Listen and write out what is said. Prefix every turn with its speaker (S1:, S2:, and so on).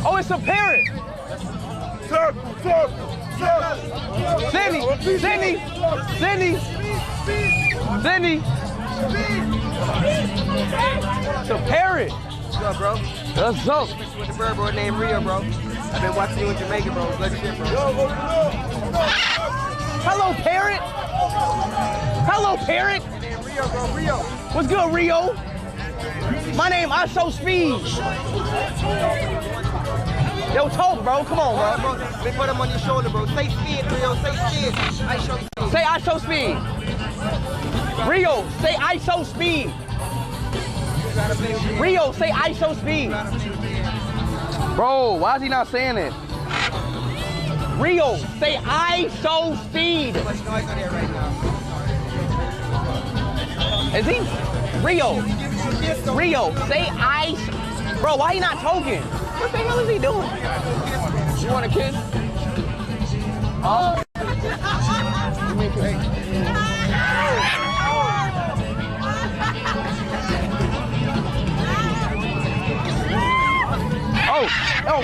S1: Oh, it's a parrot. Sydney. It's a parrot.
S2: What's up, bro?
S1: What's up?
S2: With the bird boy named Rio, bro. I've been watching you in Jamaica, bro. Good shit, bro.
S1: Hello, parrot. Hello, parrot.
S2: Rio, bro. Rio.
S1: What's good, Rio? My name IShowSpeed. Yo, talk, bro. Come on, bro.
S2: Let me put him on your shoulder, bro. Say speed, Rio. Say speed. IShowSpeed.
S1: Say IShowSpeed. Rio, say IShowSpeed. Rio, say IShowSpeed. Bro, why is he not saying it? Rio, say IShowSpeed. Is he? Rio, say Bro, why he not talking? What the hell is he doing? You want a kiss? Oh. Oh,